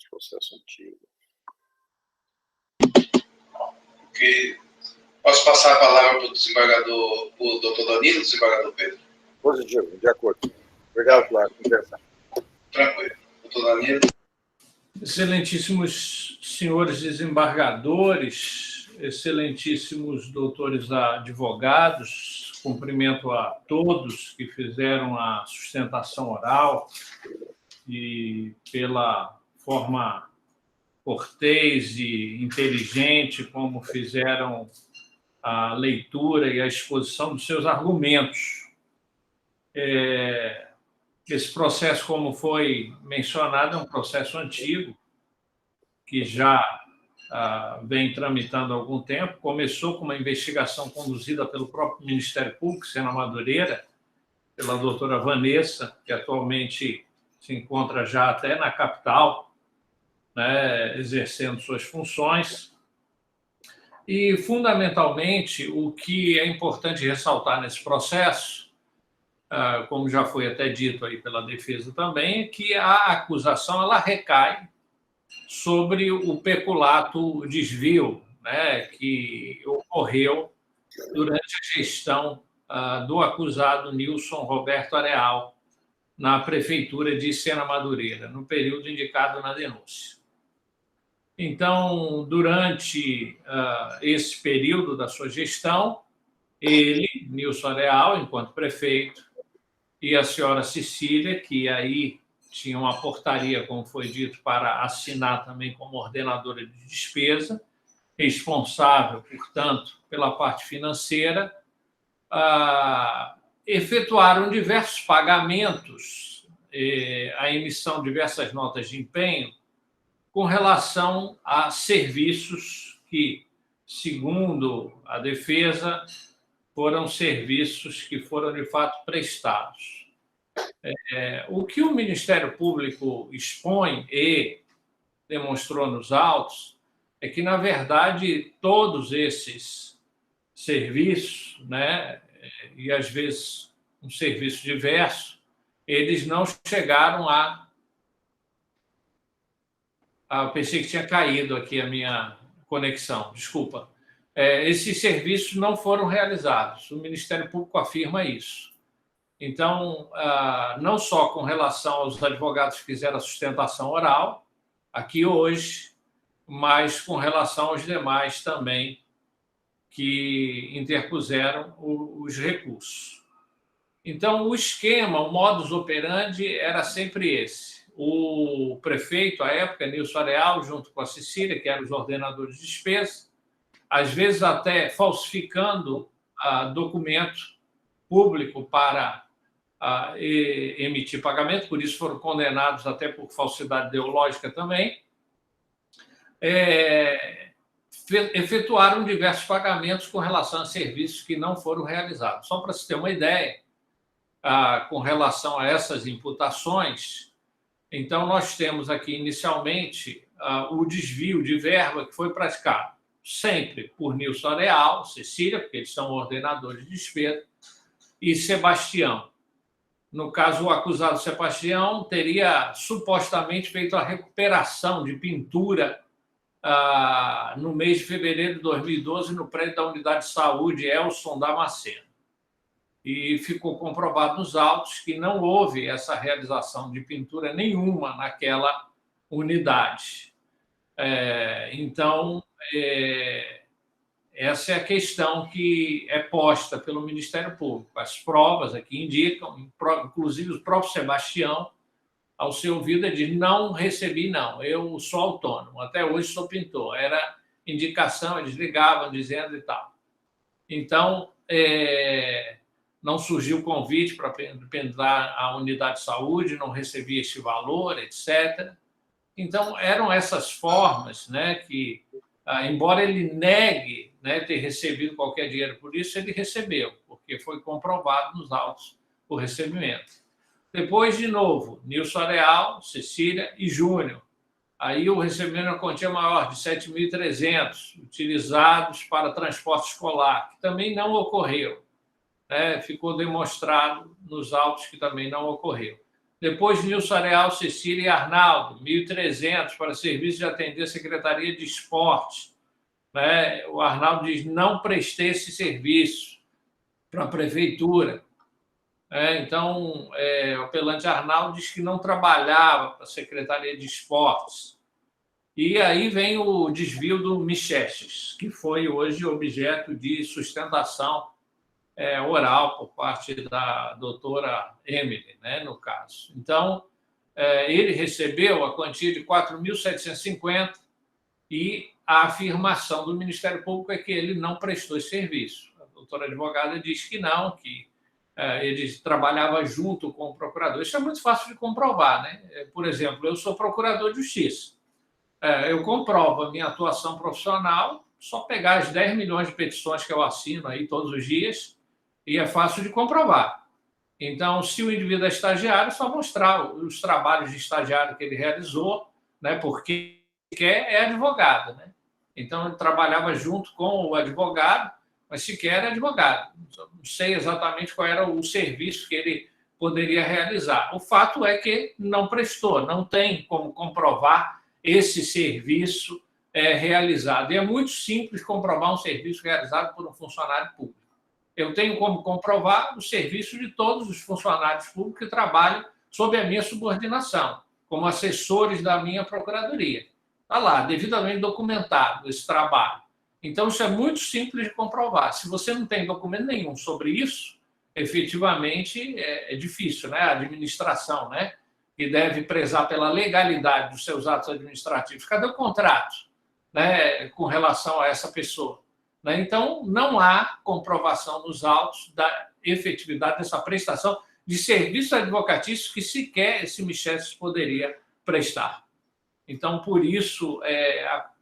processo antigo. Ok. Posso passar a palavra para o desembargador, para o doutor Danilo, desembargador Pedro? Positivo, de acordo. Obrigado pela conversa. Tranquilo. Doutor Danilo. Excelentíssimos senhores desembargadores, excelentíssimos doutores advogados, cumprimento a todos que fizeram a sustentação oral e pela forma cortês e inteligente como fizeram a leitura e a exposição dos seus argumentos. Esse processo, como foi mencionado, é um processo antigo, que já vem tramitando há algum tempo. Começou com uma investigação conduzida pelo próprio Ministério Público, Sena Madureira, pela doutora Vanessa, que atualmente se encontra já até na capital, né, exercendo suas funções. E, fundamentalmente, o que é importante ressaltar nesse processo, como já foi até dito aí pela defesa também, é que a acusação ela recai sobre o peculato desvio, né, que ocorreu durante a gestão do acusado Nilson Roberto Areal na prefeitura de Sena Madureira, no período indicado na denúncia. Então, durante esse período da sua gestão, ele, Nilson Areal, enquanto prefeito, e a senhora Cecília, que aí tinha uma portaria, como foi dito, para assinar também como ordenadora de despesa, responsável, portanto, pela parte financeira, efetuaram diversos pagamentos, a emissão de diversas notas de empenho com relação a serviços que, segundo a defesa, foram serviços que foram, de fato, prestados. O que o Ministério Público expõe e demonstrou nos autos é que, na verdade, todos esses serviços, né, e às vezes um serviço diverso, eles não chegaram a... pensei que tinha caído aqui a minha conexão, desculpa. Esses serviços não foram realizados. O Ministério Público afirma isso. Então, não só com relação aos advogados que fizeram a sustentação oral, aqui hoje, mas com relação aos demais também que interpuseram os recursos. Então, o esquema, o modus operandi era sempre esse. O prefeito, à época, Nilson Areal, junto com a Cecília, que eram os ordenadores de despesa, às vezes até falsificando documento público para emitir pagamento, por isso foram condenados até por falsidade ideológica também, efetuaram diversos pagamentos com relação a serviços que não foram realizados. Só para se ter uma ideia, com relação a essas imputações, então nós temos aqui, inicialmente, o desvio de verba que foi praticado sempre por Nilson Areal, Cecília, porque eles são ordenadores de despesa, e Sebastião. No caso, o acusado Sebastião teria supostamente feito a recuperação de pintura no mês de fevereiro de 2012 no prédio da Unidade de Saúde Elson Damasceno. E ficou comprovado nos autos que não houve essa realização de pintura nenhuma naquela unidade. Então, essa é a questão que é posta pelo Ministério Público. As provas aqui indicam, inclusive o próprio Sebastião, ao ser ouvido, diz: não recebi, não, eu sou autônomo, até hoje sou pintor. Era indicação, eles ligavam dizendo e tal. Então, não surgiu convite para pendurar a unidade de saúde, não recebi este valor, etc. Então, eram essas formas, né, que, embora ele negue, né, ter recebido qualquer dinheiro por isso, ele recebeu, porque foi comprovado nos autos o recebimento. Depois, de novo, Nilson Areal, Cecília e Júnior. Aí o recebimento na quantia maior, de 7.300, utilizados para transporte escolar, que também não ocorreu. Ficou demonstrado nos autos que também não ocorreu. Depois, Nilson Areal, Cecília e Arnaldo, 1.300 para serviço de atender a Secretaria de Esportes. Né? O Arnaldo diz, não prestei esse serviço para a Prefeitura. Então, o apelante Arnaldo diz que não trabalhava para a Secretaria de Esportes. E aí vem o desvio do Micheches, que foi hoje objeto de sustentação oral por parte da doutora Emily, né, no caso. Então, ele recebeu a quantia de 4.750 e a afirmação do Ministério Público é que ele não prestou esse serviço. A doutora advogada diz que não, que ele trabalhava junto com o procurador. Isso é muito fácil de comprovar, né? Por exemplo, eu sou procurador de justiça. Eu comprovo a minha atuação profissional, só pegar as 10 milhões de petições que eu assino aí todos os dias, e é fácil de comprovar. Então, se o indivíduo é estagiário, é só mostrar os trabalhos de estagiário que ele realizou, né, porque é advogado. Né? Então, ele trabalhava junto com o advogado, mas sequer é advogado. Não sei exatamente qual era o serviço que ele poderia realizar. O fato é que não prestou, não tem como comprovar esse serviço realizado. E é muito simples comprovar um serviço realizado por um funcionário público. Eu tenho como comprovar o serviço de todos os funcionários públicos que trabalham sob a minha subordinação, como assessores da minha procuradoria. Está lá, devidamente documentado esse trabalho. Então, isso é muito simples de comprovar. Se você não tem documento nenhum sobre isso, efetivamente é difícil, né? A administração, né? Que deve prezar pela legalidade dos seus atos administrativos. Cadê o contrato, né, com relação a essa pessoa? Então, não há comprovação nos autos da efetividade dessa prestação de serviços advocatícios que sequer esse Micheches poderia prestar. Então, por isso,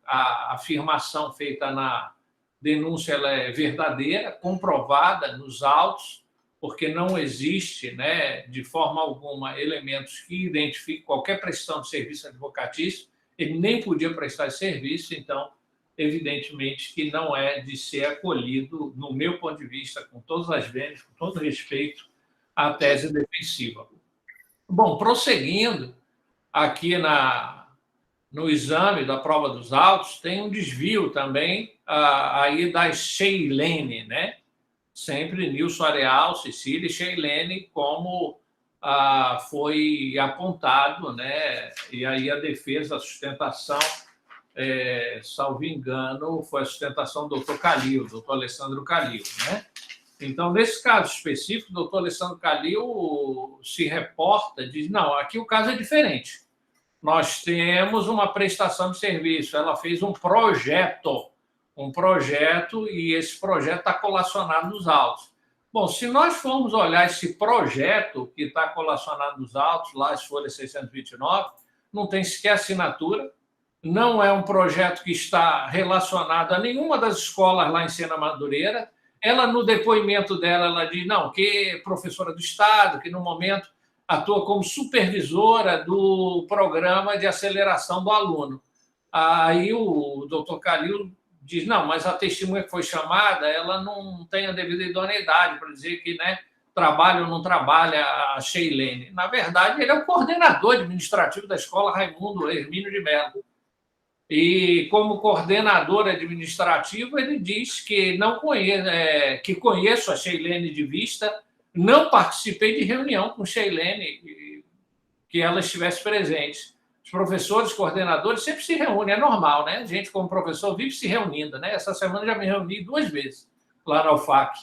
a afirmação feita na denúncia ela é verdadeira, comprovada nos autos, porque não existe, né, de forma alguma, elementos que identifiquem qualquer prestação de serviço advocatício, ele nem podia prestar esse serviço, então, evidentemente que não é de ser acolhido, no meu ponto de vista, com todas as vênias, com todo respeito, à tese defensiva. Bom, prosseguindo, aqui no exame da prova dos autos, tem um desvio também aí da Sheilene, né? Sempre Nilson Areal, Cecília e Sheilene, como foi apontado, né? E aí a defesa, a sustentação, salvo engano, foi a sustentação do doutor Calil, doutor Alessandro Calil, né? Então, nesse caso específico, o doutor Alessandro Calil se reporta, diz, não, aqui o caso é diferente. Nós temos uma prestação de serviço, ela fez um projeto, e esse projeto está colacionado nos autos. Bom, se nós formos olhar esse projeto que está colacionado nos autos, lá as folhas 629, não tem sequer assinatura, não é um projeto que está relacionado a nenhuma das escolas lá em Sena Madureira. Ela, no depoimento dela, ela diz, não, que é professora do Estado, que no momento atua como supervisora do programa de aceleração do aluno. Aí o doutor Calil diz, não, mas a testemunha que foi chamada, ela não tem a devida idoneidade para dizer que, né, trabalha ou não trabalha a Sheilene. Na verdade, ele é o coordenador administrativo da escola Raimundo Hermínio de Mello. E, como coordenador administrativo, ele diz que não conhece, que conheço a Sheilene de vista, não participei de reunião com Sheilene, que ela estivesse presente. Os professores, coordenadores, sempre se reúnem, é normal, né? A gente, como professor, vive se reunindo, né? Essa semana já me reuni 2 vezes lá na UFAC.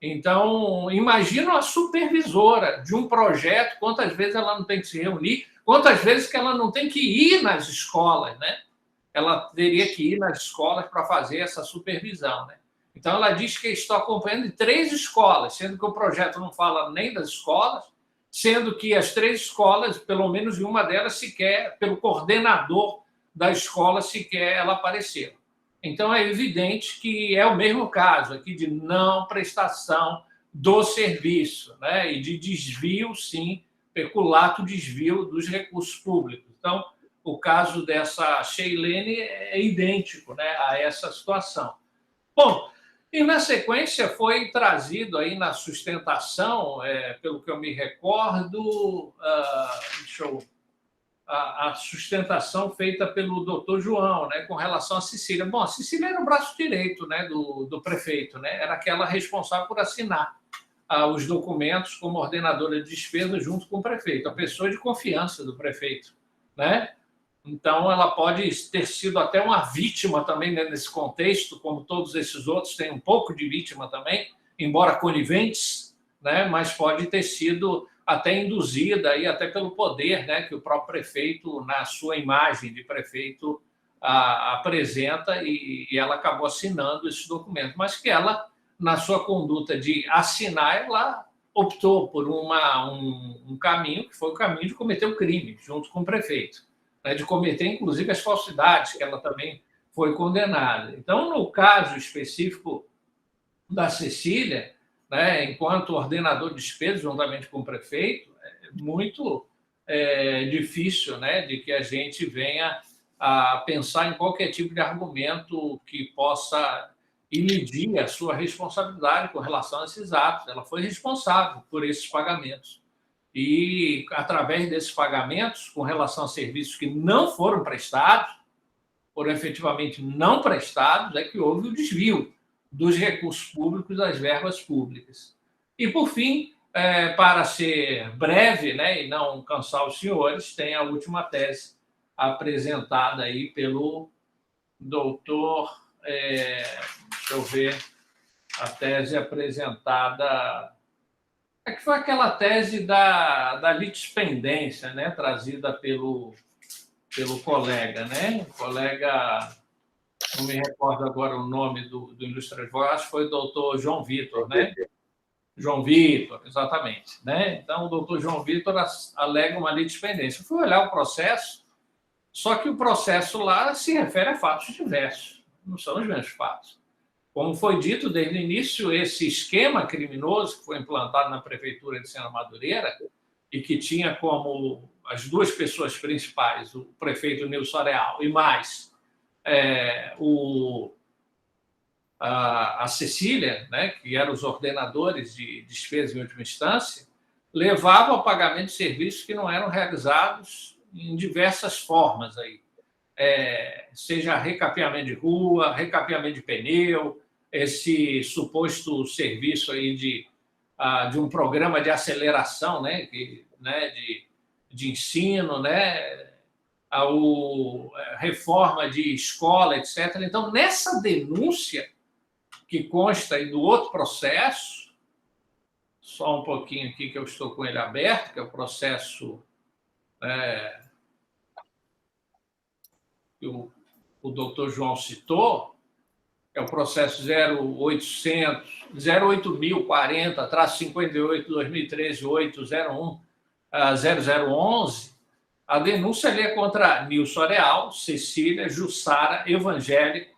Então, imagina a supervisora de um projeto, quantas vezes ela não tem que se reunir, quantas vezes que ela não tem que ir nas escolas, né? Ela teria que ir nas escolas para fazer essa supervisão, né? Então, ela diz que está acompanhando em 3 escolas, sendo que o projeto não fala nem das escolas, sendo que as 3 escolas, pelo menos em uma delas, sequer, pelo coordenador da escola, sequer ela apareceu. Então, é evidente que é o mesmo caso aqui de não prestação do serviço, né? E de desvio, sim, peculato desvio dos recursos públicos. Então, o caso dessa Sheilene é idêntico, né, a essa situação. Bom, E, na sequência, foi trazido aí na sustentação, pelo que eu me recordo, a sustentação feita pelo doutor João, né, com relação à Cecília. Bom, a Cecília era o braço direito, né, do prefeito, né, era aquela responsável por assinar os documentos como ordenadora de despesa junto com o prefeito, a pessoa de confiança do prefeito, né? Então, ela pode ter sido até uma vítima também, né, nesse contexto, como todos esses outros, tem um pouco de vítima também, embora coniventes, né, mas pode ter sido até induzida aí, até pelo poder, né, que o próprio prefeito, na sua imagem de prefeito, apresenta, e ela acabou assinando esse documento, mas que ela, na sua conduta de assinar, ela optou por um caminho, que foi o caminho de cometer o crime, junto com o prefeito, né, de cometer, inclusive, as falsidades, que ela também foi condenada. Então, no caso específico da Cecília, né, enquanto ordenador de despesas, juntamente com o prefeito, é muito difícil, né, de que a gente venha a pensar em qualquer tipo de argumento que possa ilidir a sua responsabilidade com relação a esses atos. Ela foi responsável por esses pagamentos. E, através desses pagamentos, com relação a serviços que não foram prestados, foram efetivamente não prestados, é que houve o desvio dos recursos públicos, das verbas públicas. E, por fim, para ser breve, né, e não cansar os senhores, tem a última tese apresentada aí pelo doutor... deixa eu ver a tese apresentada... que foi aquela tese da litispendência, né, trazida pelo colega, né? O colega, não me recordo agora o nome do ilustrador, acho que foi o doutor João Vitor, né? João Vitor, exatamente. Né? Então, o doutor João Vitor alega uma litispendência. Eu fui olhar o processo, só que o processo lá se refere a fatos diversos, não são os mesmos fatos. Como foi dito desde o início, esse esquema criminoso que foi implantado na prefeitura de Sena Madureira e que tinha como as duas pessoas principais, o prefeito Nilson Areal e mais a Cecília, né, que eram os ordenadores de despesa em última instância, levava ao pagamento de serviços que não eram realizados em diversas formas aí. Seja recapeamento de rua, recapeamento de pneu, esse suposto serviço aí de um programa de aceleração, né, de ensino, né, reforma de escola, etc. Então, nessa denúncia que consta aí do outro processo, só um pouquinho aqui que eu estou com ele aberto, que é o processo que o doutor João citou, é o processo 08.058-2013-801-0011, a denúncia ali é contra Nilson Areal, Cecília, Jussara, Evangélico,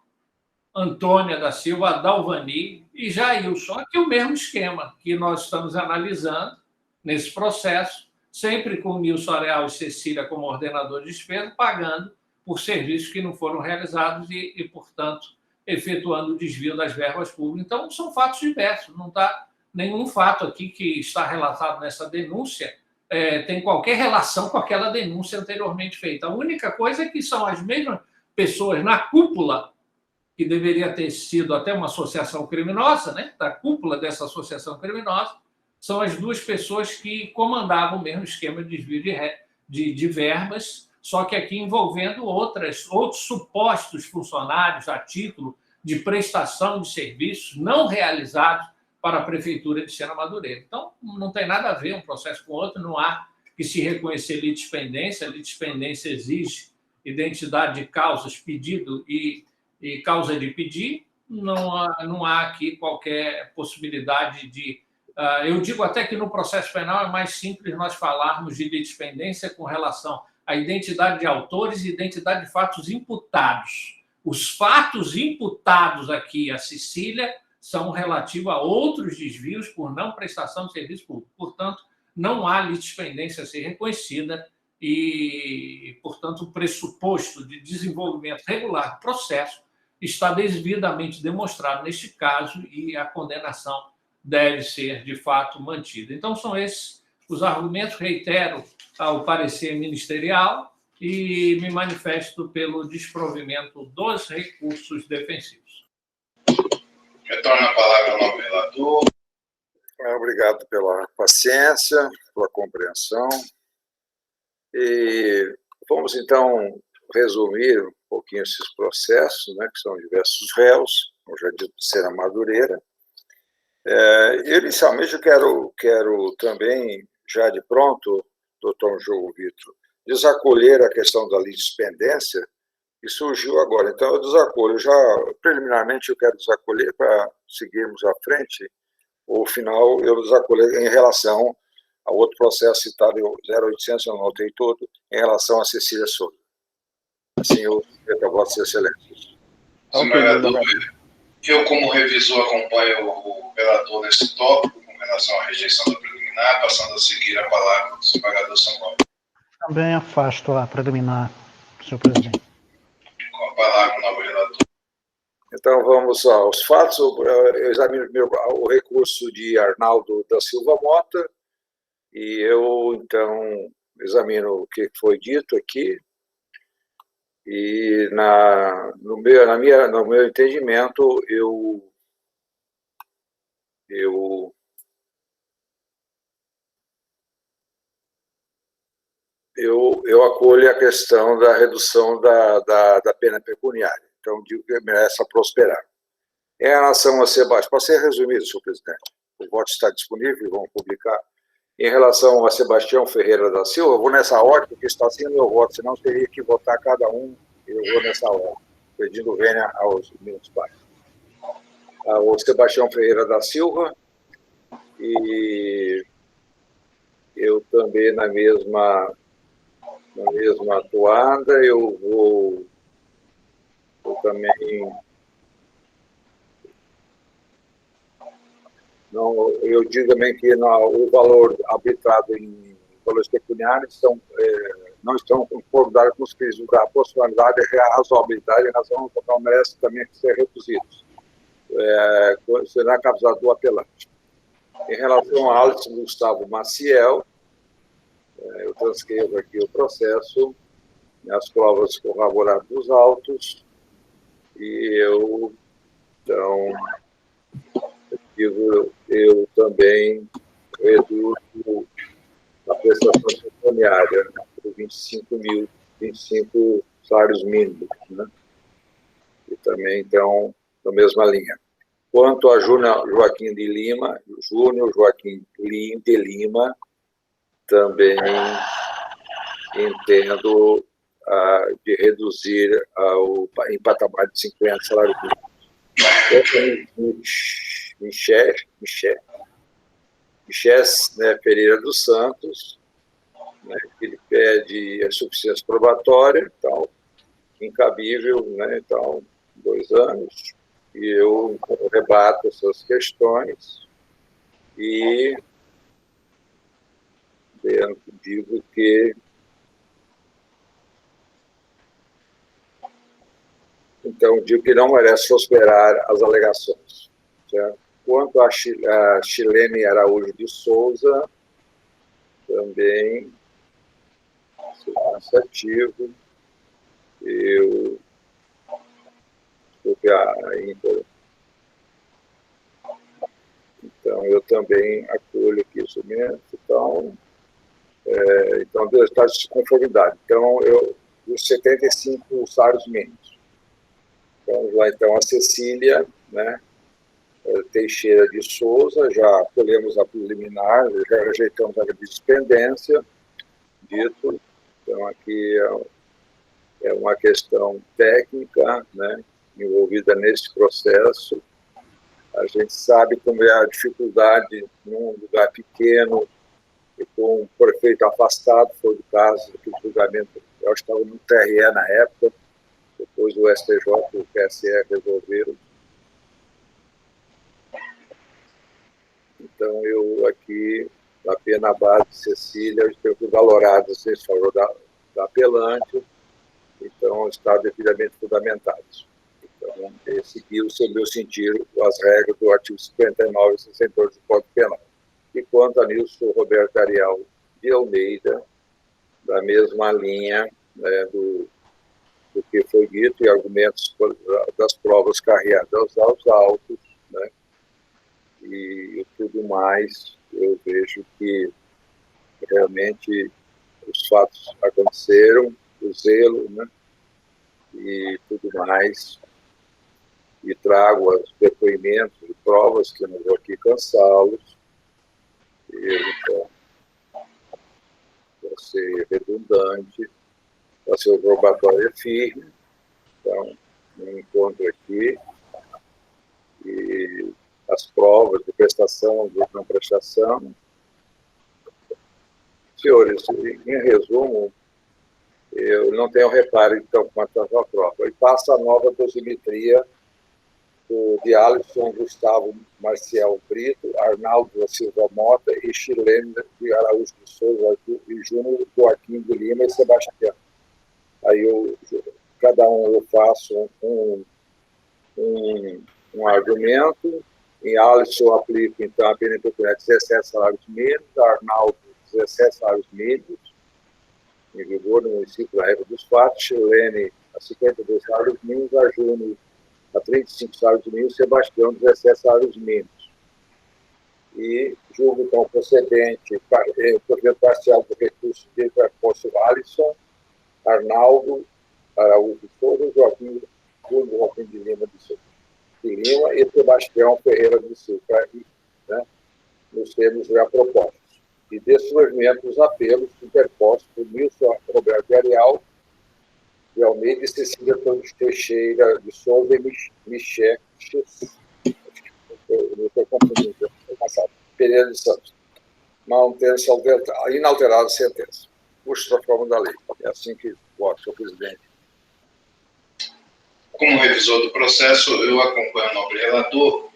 Antônia da Silva, Dalvani e Jailson. Aqui o mesmo esquema que nós estamos analisando nesse processo, sempre com Nilson Areal e Cecília como ordenador de despesa, pagando por serviços que não foram realizados e portanto, efetuando o desvio das verbas públicas. Então, são fatos diversos, não está nenhum fato aqui que está relatado nessa denúncia tem qualquer relação com aquela denúncia anteriormente feita. A única coisa é que são as mesmas pessoas na cúpula, que deveria ter sido até uma associação criminosa, né? Da cúpula dessa associação criminosa, são as duas pessoas que comandavam o mesmo esquema de desvio de verbas, só que aqui envolvendo outros supostos funcionários a título de prestação de serviços não realizados para a Prefeitura de Sena Madureira. Então, não tem nada a ver um processo com o outro, não há que se reconhecer litispendência. A litispendência exige identidade de causas, pedido e causa de pedir. Não há aqui qualquer possibilidade de... eu digo até que no processo penal é mais simples nós falarmos de litispendência com relação à identidade de autores e identidade de fatos imputados. Os fatos imputados aqui a Cecília são relativos a outros desvios por não prestação de serviço público. Portanto, não há litispendência a ser reconhecida e, portanto, o pressuposto de desenvolvimento regular do processo está devidamente demonstrado neste caso e a condenação deve ser, de fato, mantida. Então, são esses os argumentos. Reitero o parecer ministerial e me manifesto pelo desprovimento dos recursos defensivos. Retorno a palavra ao novo relator. Obrigado pela paciência, pela compreensão. E vamos, então, resumir um pouquinho esses processos, né, que são diversos réus, como já disse, Sena Madureira. Inicialmente, eu quero também, já de pronto, doutor João Vitor, desacolher a questão da litispendência, que surgiu agora. Então, eu desacolho. Preliminarmente, eu quero desacolher para seguirmos à frente. O final, eu desacolher em relação ao outro processo citado, 0800, eu anotei todo, em relação a Cecília Souza. Assim, eu peço a Vossas Excelências. Desembargador, eu, como revisor, acompanho o relator nesse tópico, com relação à rejeição da preliminar, passando a seguir a palavra do desembargador Samuel. Também afasto a preliminar, senhor presidente. Com a palavra, o novo relator. Então, vamos aos fatos. Eu examino o recurso de Arnaldo da Silva Mota e eu, então, examino o que foi dito aqui e, no meu entendimento, eu acolho a questão da redução da pena pecuniária. Então, digo que merece prosperar. Em relação a Sebastião, para ser resumido, senhor presidente, o voto está disponível, vamos publicar. Em relação a Sebastião Ferreira da Silva, eu vou nessa ordem, porque está sendo meu voto, senão teria que votar cada um, eu vou nessa ordem, pedindo vênia aos meus pais. O Sebastião Ferreira da Silva, e eu também, na mesma atuada, eu também... Não, eu digo também que o valor arbitrado em valores pecuniários não estão concordados com os crimes da proporcionalidade e a razoabilidade, em razão do qual merece também ser reduzidos. Será causado do apelante. Em relação a Alisson Gustavo Maciel, eu transcrevo aqui o processo, as provas corroboradas dos autos, e eu, então, eu também reduzo a prestação pecuniária por 25 salários mínimos, né? E também, então, na mesma linha. Quanto a Júnior Joaquim de Lima, também entendo de reduzir em patamar de 50 salários mínimos. Michel, né, Pereira dos Santos, né, ele pede a suficiência probatória, então, incabível, né, então, 2 anos, e eu rebato essas questões e digo que não merece prosperar as alegações, certo? Quanto a Chilene Araújo de Souza, também cansativo, eu então eu também acolho aqui isso mesmo, então está de conformidade. Então, os 75 salários mínimos. Vamos lá, então, a Cecília, né, Teixeira de Souza, já acolhemos a preliminar, já rejeitamos a dispendência, dito. Então, aqui é uma questão técnica, né, envolvida nesse processo. A gente sabe como é a dificuldade num lugar pequeno e com um prefeito afastado, foi o caso do julgamento, eu estava no TRE na época, depois o STJ e o PSE resolveram. Então, eu aqui, da pena base de Cecília, eu estou valorado em favor da apelante, então, está devidamente fundamentados. Então, seguiu-se, ao meu sentir, as regras do artigo 59 e 68 do Código Penal. E quanto a Nilson Roberto Ariel de Almeida, da mesma linha, né, do que foi dito e argumentos das provas carreadas aos autos, né, e tudo mais, eu vejo que realmente os fatos aconteceram, o zelo, né, e tudo mais, e trago os depoimentos e provas, que eu não vou aqui cansá-los, então, para ser redundante, para ser probatório firme. Então, me encontro aqui, e as provas de prestação, de não prestação. Senhores, em resumo, eu não tenho reparo, então, quanto à prova. E passa a nova dosimetria de Alisson Gustavo Marcial Brito, Arnaldo da Silva Mota e Chilene de Araújo de Souza e Júnior Joaquim de Lima e Sebastião. Aí cada um eu faço um argumento. Em Alisson aplico, então, a pena impopulares 17 salários mínimos, Arnaldo 17 salários mínimos, em vigor no município na época dos fatos, Chilene a 52 salários mínimos, a Júnior a 35 salários mínimos, Sebastião 17 salários mínimos. E julgo, então, procedente parcial do recurso de interposto Alisson, Arnaldo Araújo de Souza, Joaquim de Lima e Sebastião Ferreira de Silva, né, nos termos já propostos. E desflorimento dos apelos interpostos por Nilson Roberto Ariel de Almeida e Cecília Teixeira de Souza e Michel Pereira de Santos, mantendo-se inalterada a sentença. Puxo da forma da lei. É assim que voto, senhor presidente. Como revisor do processo, eu acompanho o nobre relator,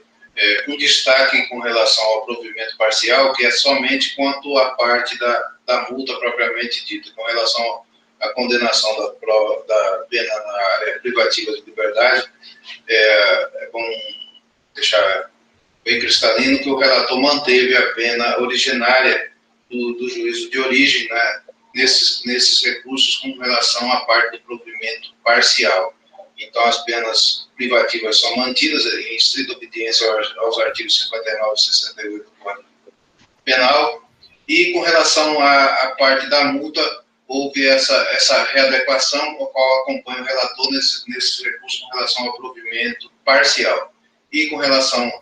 com destaque com relação ao provimento parcial, que é somente quanto à parte da multa propriamente dita, com relação à condenação da prova da pena na área privativa de liberdade. É bom deixar bem cristalino que o relator manteve a pena originária do juízo de origem, né, nesses recursos com relação à parte do provimento parcial. Então, as penas privativas são mantidas em estrita obediência aos artigos 59 e 68 do Código Penal. E, com relação à parte da multa, houve essa readequação, o qual acompanha o relator nesses recursos com relação ao provimento parcial. E, com relação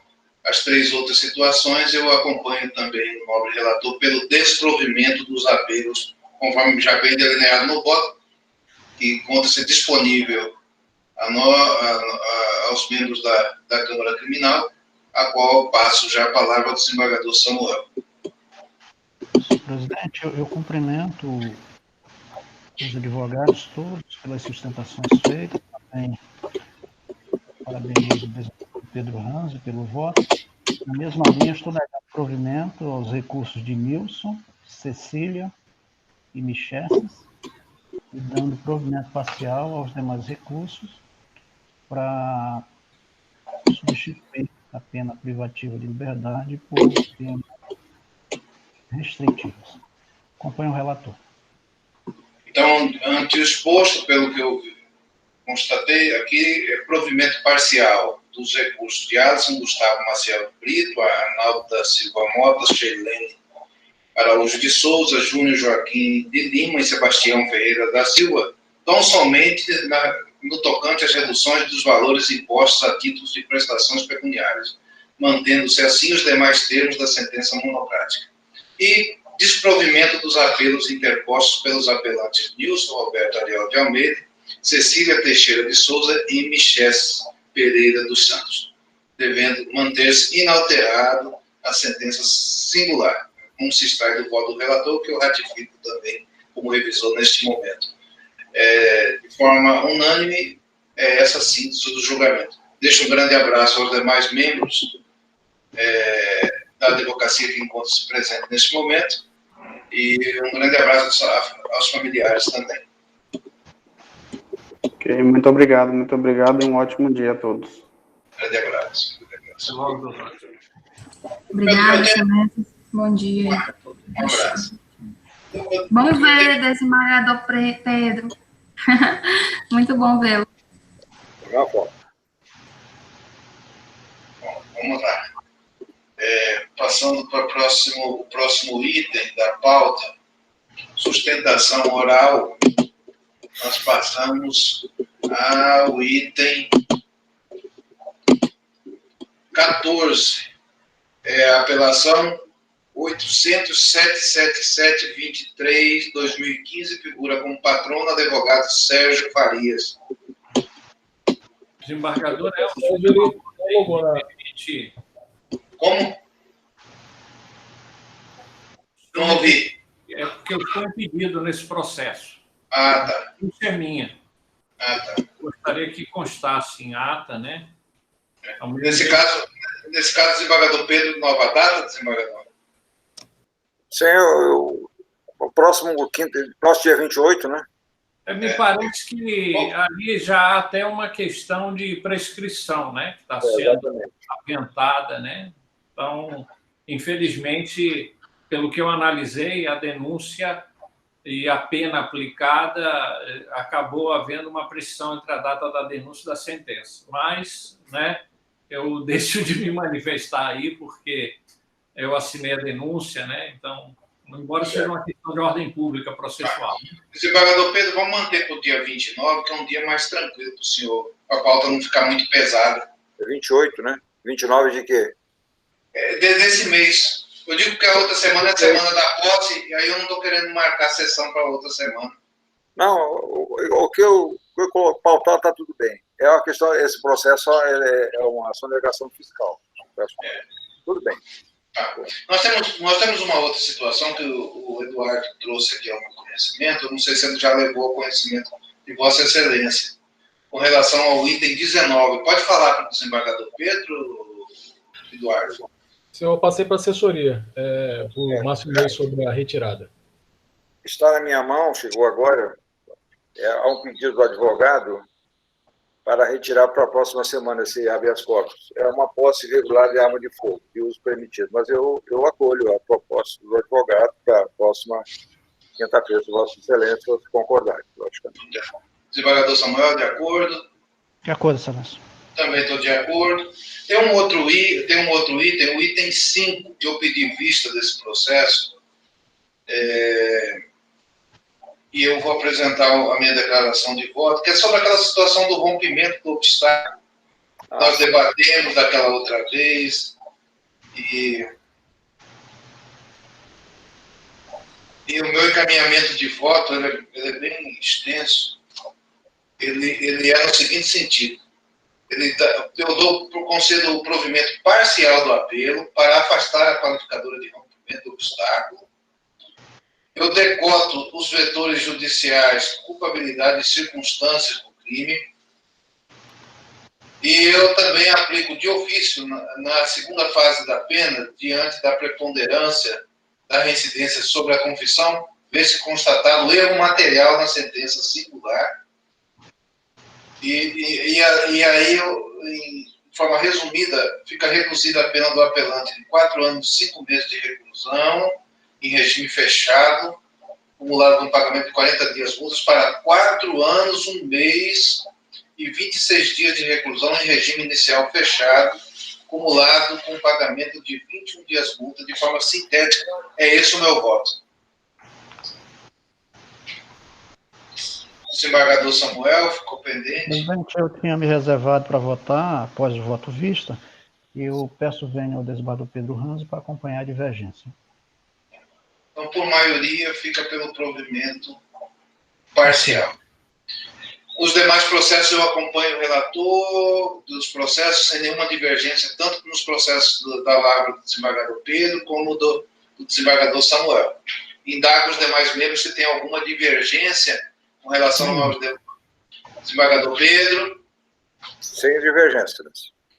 às três outras situações, eu acompanho também o nobre relator pelo desprovimento dos apelos, conforme já bem delineado no voto, que encontra-se disponível aos membros da Câmara Criminal, a qual passo já a palavra ao desembargador Samuel. Presidente, eu cumprimento os advogados todos pelas sustentações feitas, também parabenizo o desembargador Pedro Ranzi pelo voto. Na mesma linha, estou negando provimento aos recursos de Nilson, Cecília e Micheses, e dando provimento parcial aos demais recursos, para substituir a pena privativa de liberdade por penas restritivas. Acompanho o relator. Então, ante o exposto, pelo que eu constatei aqui, é provimento parcial dos recursos de Alisson Gustavo Marcial Brito, Arnaldo da Silva Mota, Sheilene Araújo de Souza, Júnior Joaquim de Lima e Sebastião Ferreira da Silva, tão somente no tocante às reduções dos valores impostos a títulos de prestações pecuniárias, mantendo-se assim os demais termos da sentença monocrática. E desprovimento dos apelos interpostos pelos apelantes Nilson Roberto Ariel de Almeida, Cecília Teixeira de Souza e Michel Pereira dos Santos, devendo manter-se inalterado a sentença singular, como se extrai do voto do relator, que eu ratifico também como revisor neste momento. De forma unânime, essa síntese do julgamento. Deixo um grande abraço aos demais membros da advocacia que encontram-se presentes neste momento e um grande abraço aos familiares também. Ok. Ok, muito obrigado e um ótimo dia a todos. Grande abraço. Obrigada, excelência. Bom dia para todos. Um abraço. Bom ver, desembargador Pedro. Muito bom vê-lo. Vamos lá. Passando para o próximo item da pauta, sustentação oral, nós passamos ao item 14, a apelação 800.777.23/2015, figura como patrono advogado Sérgio Farias. Desembargador Como? Não ouvi. É porque eu fui impedido nesse processo. Ah, tá. Isso é minha. Ah, tá. Gostaria que constasse em ata, né? Nesse caso, desembargador Pedro, nova data, desembargador? Sim, o próximo dia 28, né? Me parece que ali já há até uma questão de prescrição, né? Que está sendo aventada, né? Então, infelizmente, pelo que eu analisei, a denúncia e a pena aplicada acabou havendo uma precisão entre a data da denúncia e da sentença. Mas, né, eu deixo de me manifestar aí porque eu assinei a denúncia, né? Então, embora seja uma questão de ordem pública processual. Desembargador Pedro, vamos manter para o dia 29, que é um dia mais tranquilo para o senhor, para a pauta não ficar muito pesada. É 28, né? 29 de quê? Desse mês. Eu digo que a outra semana é a semana da posse, e aí eu não estou querendo marcar a sessão para outra semana. Não, o que eu pautar está tudo bem. É uma questão, esse processo é uma sonegação fiscal. Tudo bem. Tá. Nós temos uma outra situação que o Eduardo trouxe aqui ao meu conhecimento, eu não sei se ele já levou ao conhecimento de Vossa Excelência, com relação ao item 19. Pode falar para o desembargador Pedro, Eduardo? Senhor, eu passei para a assessoria, por Márcio Ney, sobre a retirada. Está na minha mão, chegou agora, há um pedido do advogado para retirar para a próxima semana esse habeas corpus. É uma posse irregular de arma de fogo, de uso permitido, mas eu acolho a proposta do advogado para a próxima quinta-feira, se Vossa Excelência concordarem, logicamente. Desembargador Samuel, de acordo? De acordo, Excelência. Também estou de acordo. Tem um outro item, o item 5, que eu pedi vista desse processo, e eu vou apresentar a minha declaração de voto, que é sobre aquela situação do rompimento do obstáculo. Nós debatemos daquela outra vez, e o meu encaminhamento de voto ele é bem extenso. Ele é no seguinte sentido. Eu concedo o provimento parcial do apelo para afastar a qualificadora de rompimento do obstáculo. Eu decoto os vetores judiciais, culpabilidade e circunstâncias do crime. E eu também aplico de ofício, na segunda fase da pena, diante da preponderância da reincidência sobre a confissão, ver-se constatado erro material na sentença singular. E aí, em forma resumida, fica reduzida a pena do apelante de 4 anos e 5 meses de reclusão, em regime fechado, acumulado com pagamento de 40 dias multas, para 4 anos, 1 mês e 26 dias de reclusão em regime inicial fechado, acumulado com pagamento de 21 dias multa, de forma sintética. É esse o meu voto. Desembargador Samuel, ficou pendente. Presidente, eu tinha me reservado para votar após o voto vista, e eu peço venha ao desembargador Pedro Ranzo para acompanhar a divergência. Então, por maioria, fica pelo provimento parcial. Os demais processos eu acompanho o relator dos processos sem nenhuma divergência, tanto nos processos da lavra do desembargador Pedro como do desembargador Samuel. Indago os demais membros se tem alguma divergência com relação ao desembargador Pedro. Sem divergência.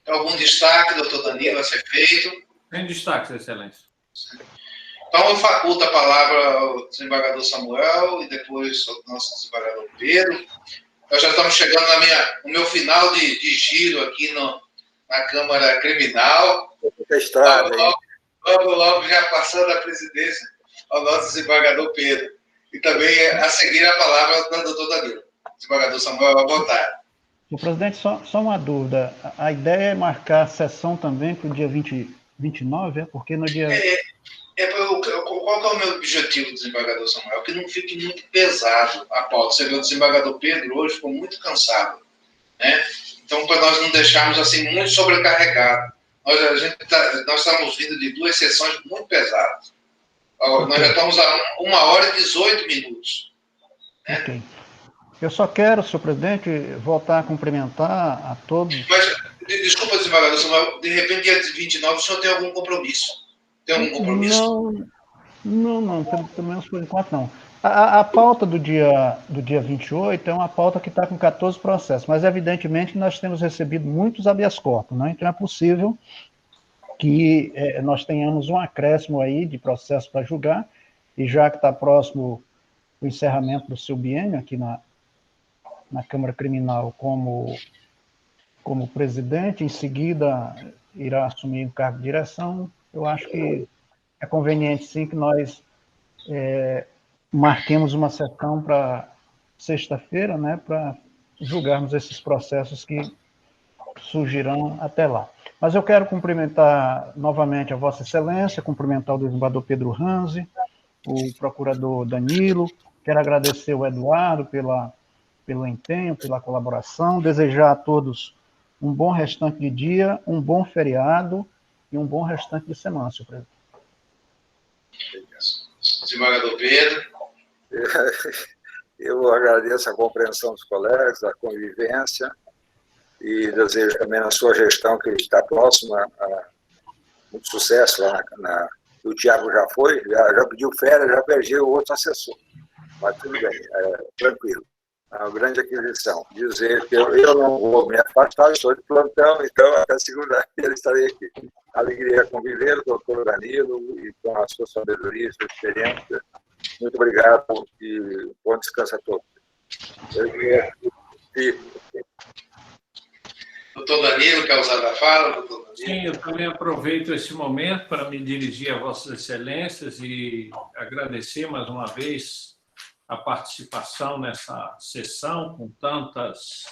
Algum destaque, doutor Danilo, a ser feito? Sem destaque, Excelência. Então, eu faculto a palavra ao desembargador Samuel e depois ao nosso desembargador Pedro nós já estamos chegando no meu final de giro aqui na Câmara Criminal. Logo já passando a presidência ao nosso desembargador Pedro. E também a seguir a palavra do doutor Danilo. Desembargador Samuel, à vontade. Senhor presidente, só uma dúvida. A ideia é marcar a sessão também para o dia 29, porque no dia... Qual que é o meu objetivo, desembargador Samuel? Que não fique muito pesado a pauta. Você vê o desembargador Pedro hoje ficou muito cansado, né? Então, para nós não deixarmos assim muito sobrecarregado. Nós estamos vindo de 2 sessões muito pesadas. Nós já estamos a 1h18. Né? Ok. Eu só quero, senhor presidente, voltar a cumprimentar a todos. Mas, desculpa, desembargador Samuel, de repente, dia 29, o senhor tem algum compromisso? Tem algum compromisso? Não, pelo menos por enquanto não. A pauta do dia 28 é uma pauta que está com 14 processos, mas evidentemente nós temos recebido muitos habeas corpus, né? Então é possível que nós tenhamos um acréscimo aí de processos para julgar, e já que está próximo o encerramento do seu biênio aqui na Câmara Criminal como presidente, em seguida irá assumir o cargo de direção, eu acho que é conveniente sim que nós marquemos uma sessão para sexta-feira, né, para julgarmos esses processos que surgirão até lá. Mas eu quero cumprimentar novamente a Vossa Excelência, cumprimentar o desembargador Pedro Ranzi, o procurador Danilo, quero agradecer ao Eduardo pelo empenho, pela colaboração, desejar a todos um bom restante de dia, um bom feriado e um bom restante de semana, senhor presidente. Desembargador Pedro. Eu agradeço a compreensão dos colegas, a convivência, e desejo também na sua gestão, que está próxima, muito sucesso lá o Tiago já foi, já pediu férias, já perdeu o outro assessor, mas tudo bem, tranquilo. É uma grande aquisição. Dizer que eu não vou me afastar, estou de plantão, então até segunda-feira estarei aqui. Alegria conviver, o doutor Danilo, e com a sua sabedoria, sua experiência. Muito obrigado e bom descanso a todos. Doutor Danilo, quer usar da fala? Doutor Danilo? Sim, eu também aproveito esse momento para me dirigir a Vossas Excelências e agradecer mais uma vez a participação nessa sessão com tantas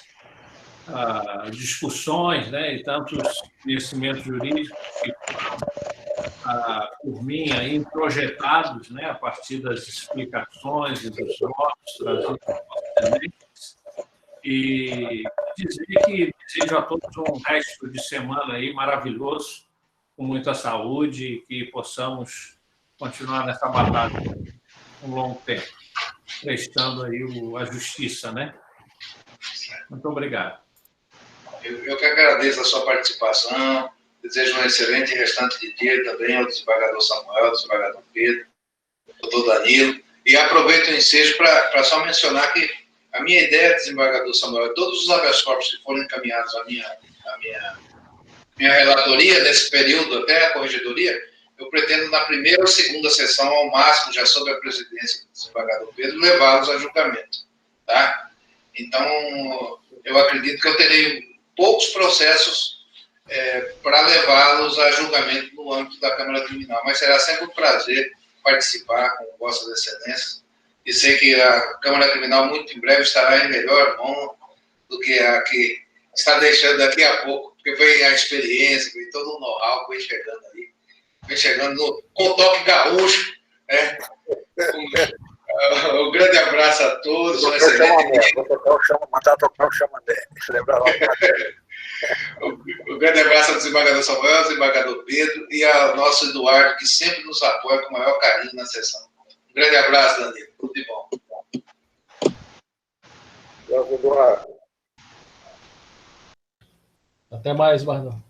discussões, né, e tantos conhecimentos jurídicos que foram, por mim, aí, projetados, né, a partir das explicações e dos votos trazidos posteriormente. E dizer que desejo a todos um resto de semana aí maravilhoso, com muita saúde, e que possamos continuar nessa batalha um longo tempo, prestando aí a justiça, né? Muito obrigado. Eu que agradeço a sua participação, desejo um excelente restante de dia também ao desembargador Samuel, ao desembargador Pedro, ao doutor Danilo, e aproveito o ensejo para só mencionar que a minha ideia, desembargador Samuel, todos os habeas corpus que foram encaminhados à minha relatoria nesse período até a corregedoria, eu pretendo, na primeira ou segunda sessão, ao máximo, já sob a presidência do desembargador Pedro, levá-los a julgamento. Tá? Então, eu acredito que eu terei poucos processos para levá-los a julgamento no âmbito da Câmara Criminal, mas será sempre um prazer participar com Vossas Excelências, e sei que a Câmara Criminal muito em breve estará em melhor mão do que a que está deixando daqui a pouco, porque foi a experiência, foi todo o know-how que vem chegando ali, vem chegando com o toque gaúcho, né? Um grande abraço a todos. Vou tocar o chamamé. Um grande abraço ao desembargador Samuel, ao desembargador Pedro e ao nosso Eduardo, que sempre nos apoia com o maior carinho na sessão. Um grande abraço, Danilo. Tudo de bom. Eduardo. Até mais, Bardão.